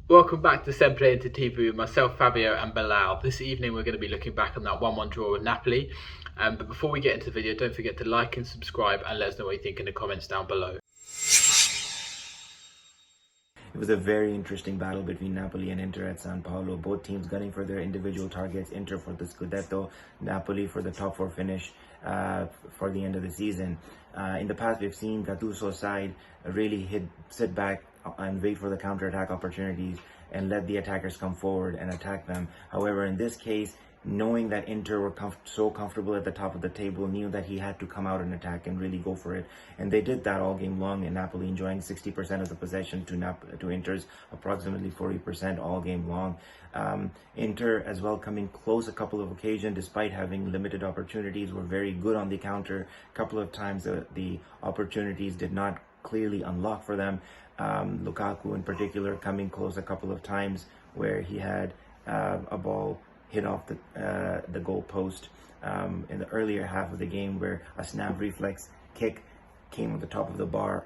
Welcome back to SempreInterTV with myself, Fabio and Bilal. This evening we're going to be looking back on that 1-1 draw with Napoli. But before we get into the video, don't forget to like and subscribe and let us know what you think in the comments down below. It was a very interesting battle between Napoli and Inter at San Paolo. Both teams gunning for their individual targets. Inter for the Scudetto, Napoli for the top four finish for the end of the season. In the past, we've seen Gattuso's side really sit back and wait for the counter-attack opportunities and let the attackers come forward and attack them. However, in this case, knowing that Inter were so comfortable at the top of the table, knew that he had to come out and attack and really go for it. And they did that all game long, and Napoli enjoying 60% of the possession to Inter's approximately 40% all game long. Inter as well coming close a couple of occasions despite having limited opportunities, were very good on the counter. A couple of times the opportunities did not clearly unlock for them. Lukaku in particular coming close a couple of times where he had a ball hit off the goal post in the earlier half of the game, where a snap reflex kick came on the top of the bar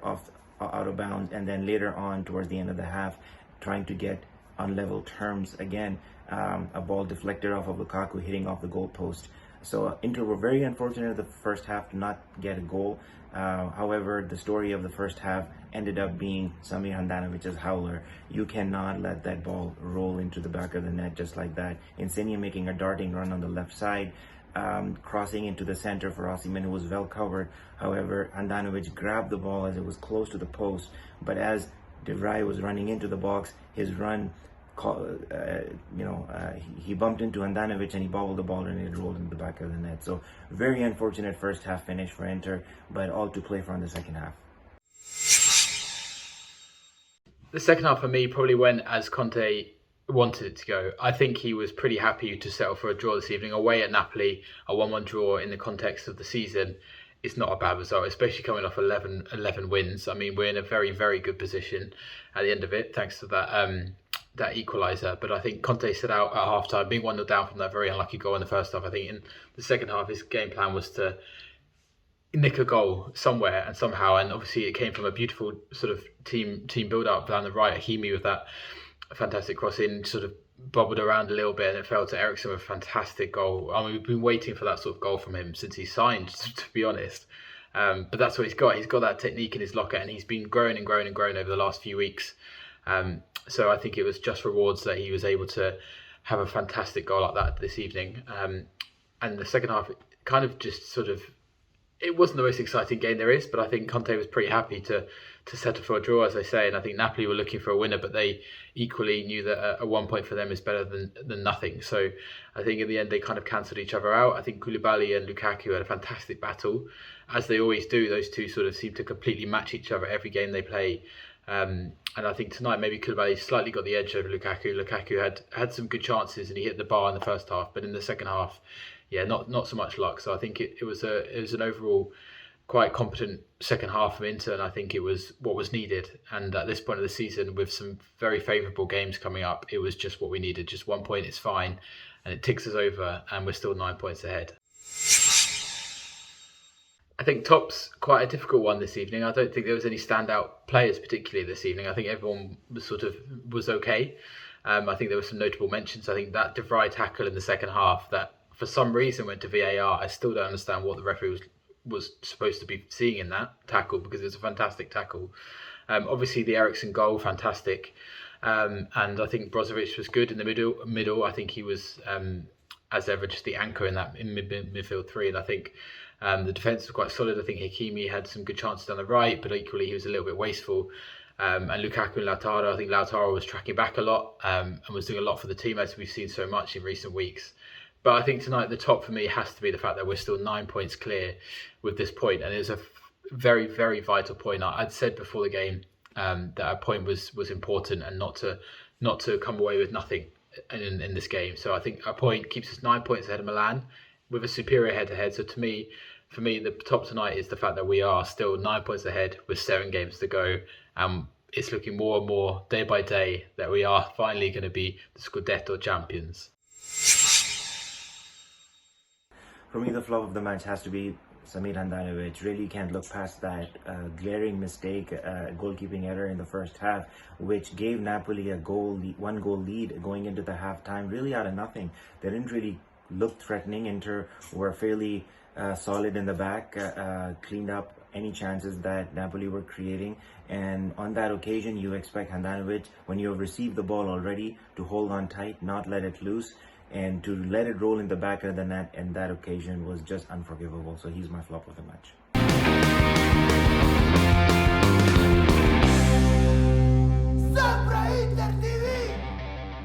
out of bounds, and then later on towards the end of the half, trying to get on level terms again, a ball deflected off of Lukaku hitting off the goal post. So Inter were very unfortunate in the first half to not get a goal. However, the story of the first half ended up being Samir Handanovic's howler. You cannot let that ball roll into the back of the net just like that. Insigne making a darting run on the left side, crossing into the center for Osimhen, who was well covered. However, Handanovic grabbed the ball as it was close to the post, but as de Vrij was running into the box, his run he bumped into Handanovic and he bobbled the ball and it rolled into the back of the net. So very unfortunate first half finish for Inter, but all to play for in the second half. The second half for me probably went as Conte wanted it to go. I think he was pretty happy to settle for a draw this evening away at Napoli. A 1-1 draw in the context of the season is not a bad result, especially coming off 11 wins. I mean, we're in a very, very good position at the end of it, thanks to that equaliser. But I think Conte set out at half-time, being 1-0 down from that very unlucky goal in the first half. I think in the second half, his game plan was to nick a goal somewhere and somehow, and obviously it came from a beautiful sort of team build-up down the right. Hakimi with that fantastic cross in, sort of bobbled around a little bit, and it fell to Eriksen with a fantastic goal. I mean, we've been waiting for that sort of goal from him since he signed, to be honest. But that's what he's got. He's got that technique in his locker, and he's been growing and growing and growing over the last few weeks. So I think it was just rewards that he was able to have a fantastic goal like that this evening. And the second half, kind of just sort of, it wasn't the most exciting game there is, but I think Conte was pretty happy to settle for a draw, as I say. And I think Napoli were looking for a winner, but they equally knew that a 1 point for them is better than nothing. So I think in the end, they kind of cancelled each other out. I think Koulibaly and Lukaku had a fantastic battle, as they always do. Those two sort of seem to completely match each other every game they play. And I think tonight maybe Koulibaly slightly got the edge over Lukaku. Lukaku had some good chances and he hit the bar in the first half, but in the second half, yeah, not so much luck. So I think it was an overall quite competent second half from Inter, and I think it was what was needed. And at this point of the season, with some very favourable games coming up, it was just what we needed. Just 1 point is fine, and it ticks us over, and we're still 9 points ahead. I think top's quite a difficult one this evening. I don't think there was any standout players particularly this evening. I think everyone was okay. I think there were some notable mentions. I think that de Vrij tackle in the second half that for some reason went to VAR. I still don't understand what the referee was supposed to be seeing in that tackle, because it's a fantastic tackle. Obviously the Eriksen goal, fantastic. And I think Brozovic was good in the middle. I think he was, as ever, just the anchor in midfield three. And I think the defence was quite solid. I think Hakimi had some good chances down the right, but equally he was a little bit wasteful. And Lukaku and Lautaro, I think Lautaro was tracking back a lot and was doing a lot for the team, as we've seen so much in recent weeks. But I think tonight the top for me has to be the fact that we're still 9 points clear with this point, and it's a very, very vital point. I'd said before the game that a point was important, and not to come away with nothing in this game. So I think a point keeps us 9 points ahead of Milan with a superior head-to-head. So for me, the top tonight is the fact that we are still 9 points ahead with 7 games to go. It's looking more and more day by day that we are finally going to be the Scudetto champions. For me, the flop of the match has to be Samir Handanovic really can't look past that glaring mistake, goalkeeping error in the first half, which gave Napoli a one goal lead going into the halftime, really out of nothing. They didn't really look threatening. Inter were fairly solid in the back, cleaned up any chances that Napoli were creating, and on that occasion you expect Handanovic, when you have received the ball already, to hold on tight, not let it loose, and to let it roll in the back of the net, and that occasion was just unforgivable. So he's my flop of the match.